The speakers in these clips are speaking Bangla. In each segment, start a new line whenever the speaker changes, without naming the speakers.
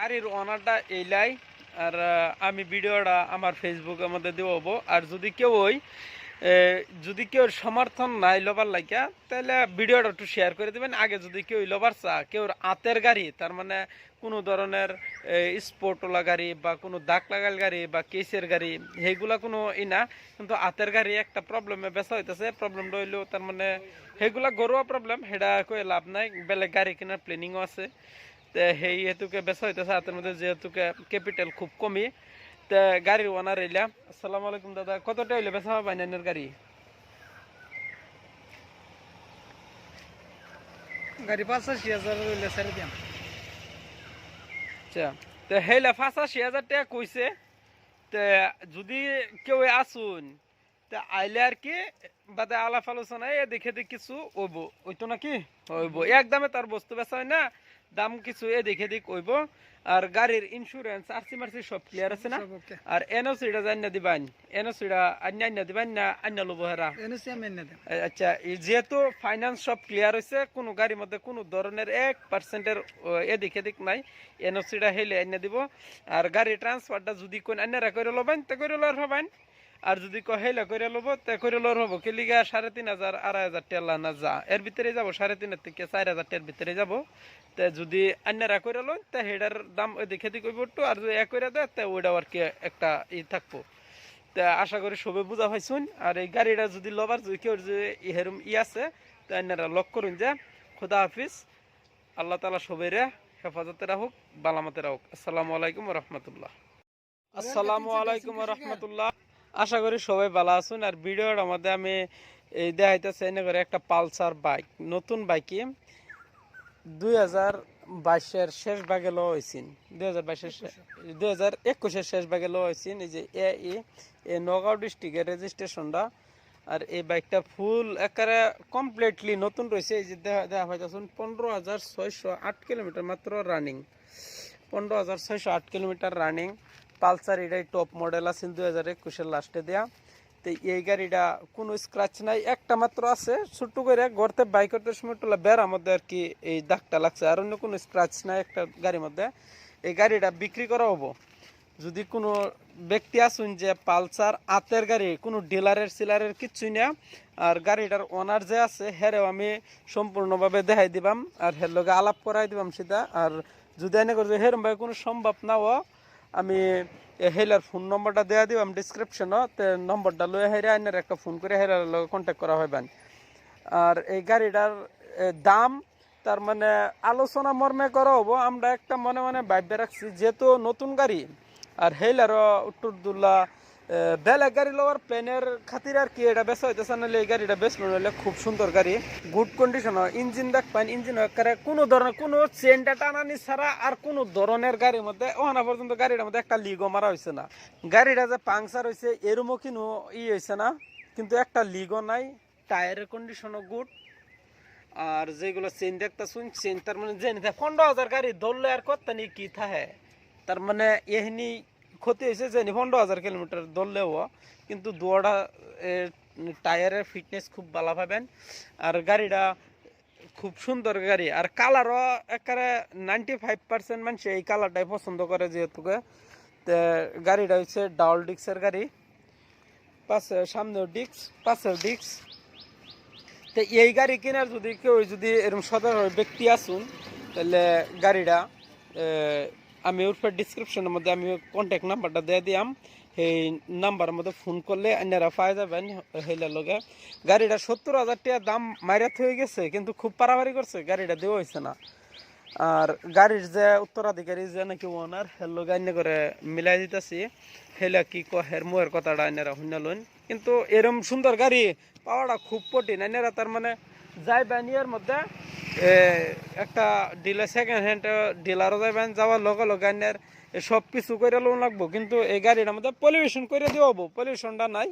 গাড়ির ওনারটা এইলাই। আর আমি ভিডিওটা আমার ফেসবুকের মধ্যে দেব। আর যদি কেউ সমর্থন নাই লবার লাগিয়া, তাহলে ভিডিওটা একটু শেয়ার করে দেবেন। আগে যদি কেউ লবার চা, কেউ আতের গাড়ি, তার মানে কোনো ধরনের স্পোর্টওয়ালা গাড়ি বা কোনো দাগ লাগাল গাড়ি বা কেসের গাড়ি, সেইগুলা কোনো না। কিন্তু আতের গাড়ি একটা প্রবলেমে বেচা হইতেছে। প্রবলেমটা হইলো তার মানে সেইগুলা ঘরোয়া প্রবলেম, সেটা কয়ে লাভ নাই। বেলেগ গাড়ি কেনার প্ল্যানিংও আছে। সেই হেতুকে বেচা হইতেছে হাতের মধ্যে, যেহেতুকে ক্যাপিটাল খুব কমই। তা গাড়ির ওনার এলাম। আসসালামু আলাইকুম দাদা, কতটা হইলে বেচা হবে বাইনানের গাড়ি?
গাড়ি 85,000 হইলে ছেড়ে দিয়াম।
আচ্ছা, তো হেলা 85,000 টাকা কইছে। তে যদি কেউ আসুন, তা আইলে আর কি বাদে আলাপ আলোচনা দেখে কিছু হইব, ওইতো নাকি হইব। একদমে তার বস্তু বেচা হয় না, দাম কিছু দেখে হইব। আর গাড়ির ইন্স্যুরেন্স আরসি মারসি সব ক্লিয়ার আছে না?
সব ওকে।
আর এনওসিটা জানিয়ে দিবান, এনওসিটা আনিয়া দিবান না আনিয়া লব হেরা?
এনওসি আমি এনে দেব।
আচ্ছা, যেহেতু ফাইন্যান্স সব ক্লিয়ার হয়েছে, কোনো গাড়ির মধ্যে কোনো ধরনের 1% এদিক এদিক নাই, এনওসিটা হেলে এনে দিব। আর গাড়ি ট্রান্সফারটা যদি কোন আন্যারা করে লবেন তে করে লর হবেন। আর যদি হেলে করে লব তে করে লর হবো। কেলিগা 3,500 2,500 টেলা না যা এর ভিতরে যাবো, 3,500 থেকে 4,000 টের ভিতরে যাব। তে যদি আন্যারা করে লন তে হেডার দাম এদিক এদিক হইব একটু। আর যদি করে দেয় তে ওইটা আর কি একটা থাকবো। তা আশা করি সবে বুঝা পাইছুন। আর এই গাড়িটা যদি লবার যদি কেউ যদি হেরম আছে, তা আপনারা লক করুন যে। খুদা হাফিজ। আল্লাহ তালা সবেরে হেফাজতে রাখুক, বালামতে রাখুক। আসসালামু আলাইকুম রহমতুল্লাহ। আসসালামু আলাইকুম রহমতুল্লাহ। আশা করি সবাই ভালো আছেন। আর ভিডিওর মধ্যে আমি এই দেখাইতেছি এনে করে একটা পালসার বাইক, নতুন বাইকে 2022-এর শেষ ভাগে লো হয়েছেন। 2021-এর শেষ ভাগে লো হয়েছেন। এই যে এ নগাঁও ডিস্ট্রিক্টের রেজিস্ট্রেশনটা। আর এই বাইকটা ফুল একেবারে কমপ্লিটলি নতুন রয়েছে। এই যে দেখা পাইতেছেন 15,608 কিলোমিটার মাত্র রানিং। 15,608 kilometre running Pulsar. এটাই টপ মডেল আছে 2021-এর লাস্টে দেয়া। তো এই গাড়িটা কোনো স্ক্র্যাচ নাই, একটা মাত্র আছে ছোট্ট করে গড়তে বাই করতে সময় টোলা বেড়ার মধ্যে আর কি এই দাগটা লাগছে। আর অন্য কোনো স্ক্র্যাচ নাই একটা গাড়ির মধ্যে। এই গাড়িটা বিক্রি করা হবো। যদি কোনো ব্যক্তি আসুন যে পালসার আতের গাড়ি, কোনো ডিলারের সিলারের কিচ্ছুই না। আর গাড়িটার ওনার যে আছে হেরেও আমি সম্পূর্ণভাবে দেখাই দিবাম, আর হের লগে আলাপ করাই দিবাম সেটা। আর যদি এনে করে হেরম ভাই কোনো সম্ভব নাও, আমি হেলার ফোন নম্বরটা দেওয়া দিবাম ডিসক্রিপশনও। তো নম্বরটা লয়ে হেরে আইনের একটা ফোন করে হেলার লগে কন্ট্যাক্ট করা হইবেন। আর এই গাড়িটার দাম তার মানে আলোচনা মর্মে করা হবো। আমরা একটা মনে মনে ভাববে রাখছি, যেহেতু নতুন গাড়ি আর হেলারও উত্তরদুল্লা বেলেগ গাড়ি লওয়ার প্লেনের খাতির আর কি এটা বেচা হইতেছে। নাহলে এই গাড়িটা বেচলো নইলে খুব সুন্দর গাড়ি, গুড কন্ডিশন। ইঞ্জিন দেখ পাইন, ইঞ্জিন কোনো ধরনের কোনো চেনটা টানানি ছাড়া আর কোনো ধরনের গাড়ির মধ্যে ওখানা পর্যন্ত গাড়িটার মধ্যে একটা লিগো মারা হয়েছে না। গাড়িটা যে পাংচার হয়েছে এরমও কিনো হয়েছে না, কিন্তু একটা লিগো নাই। টায়ারের কন্ডিশনও গুড। আর যেগুলো চেন দেখতেছুন, চেন তার মানে যে 15,000 গাড়ি ধরলে আর কত নি কি থাকে। তার মানে এহনি ক্ষতি হয়েছে যে 15,000 কিলোমিটার ধরলেও, কিন্তু দুয়াটা টায়ারের ফিটনেস খুব ভালো পাবেন। আর গাড়িটা খুব সুন্দর গাড়ি। আর কালারও একেবারে 95% মানুষ এই কালারটাই পছন্দ করে। যেহেতু গাড়িটা হচ্ছে ডাবল ডিক্সের গাড়ি, পাশে সামনেও ডিক্স, পাশেও ডিক্স। তো এই গাড়ি কেনার যদি কেউ যদি এরকম সাধারণ ব্যক্তি আসুন, তাহলে গাড়িটা আমি ওর ডিসক্রিপশনের মধ্যে আমি কন্ট্যাক্ট নাম্বারটা দিয়ে দিলাম। সেই নাম্বারের মধ্যে ফোন করলে আপনারা পাই যাবেন হেলার লগে। গাড়িটা 70,000 টাকা দাম মাইরাত হয়ে গেছে, কিন্তু খুব পারাপারি করছে, গাড়িটা দেওয়া হয়েছে না। আর গাড়ির যে উত্তরাধিকারী যে নাকি ওনার হের লগে আইনে করে মিলাই দিতেছি। হেলা কি হের মুয়ের কথাটা আইনারা শুনলেন। কিন্তু এরম সুন্দর গাড়ি পাওয়াটা খুব কঠিন। আইনারা তার মানে যাইবেন ইয়ের মধ্যে একটা ডিলার, সেকেন্ড হ্যান্ড ডিলারও যাইবেন, যাওয়ার লগে লগে আইনের সব কিছু করে লোন লাগবো। কিন্তু এই গাড়িটার মধ্যে পলিউশন করে দিয়ে হবো, পলিউশনটা নাই।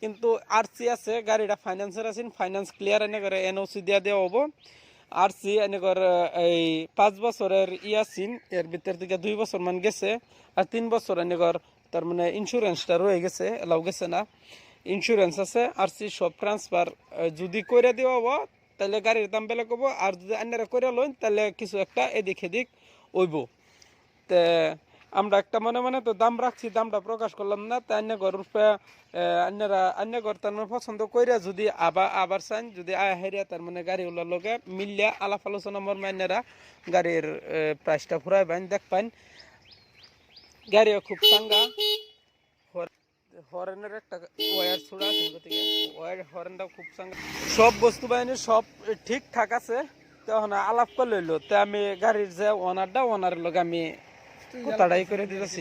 কিন্তু আরসি আছে, গাড়িটা ফাইন্যান্সের আছেন, ফাইন্যান্স ক্লিয়ার এনে করে এনওসি দিয়ে দেওয়া হবো। আরসি এনে করে এই 5 বছরের ইয়াসিন, এর ভিতর থেকে 2 বছর মান গেছে। আর 3 বছর এনে কর তার মানে ইন্স্যুরেন্সটা রয়ে গেছে, এলাও গেছে না। ইন্স্যুরেন্স আছে, আরসি সব ট্রান্সফার যদি করে দেওয়া হবো তাহলে গাড়ির দাম বেলে কব। আর যদি আন্নারা করে লইন তাহলে কিছু একটা এদিক এদিক ওইব। তে আমরা একটা মনে মনে তো দাম রাখছি, দামটা প্রকাশ করলাম না। তা অন্য ঘর অন্য ঘর তার মানে পছন্দ কইরা যদি আবার চান, যদি হেরিয়া তার মানে গাড়িগুলোর লগে মিলিয়া আলাপ আলোচনা মর্মান্যরা গাড়ির প্রাইসটা ফুরাই বাইন দেখ পাইন। গাড়িও খুব চাঙ্গা, হরেনের একটা ওয়ার ছোড়া আছে, গতিকে হরেনটাও খুব চাঙ্গা, সব বস্তু বাহিনী সব ঠিকঠাক আছে। তখন আলাপ করে লইলো, তো আমি গাড়ির যে ওনারের লগে আমি কথাটাই করে দিতেছি।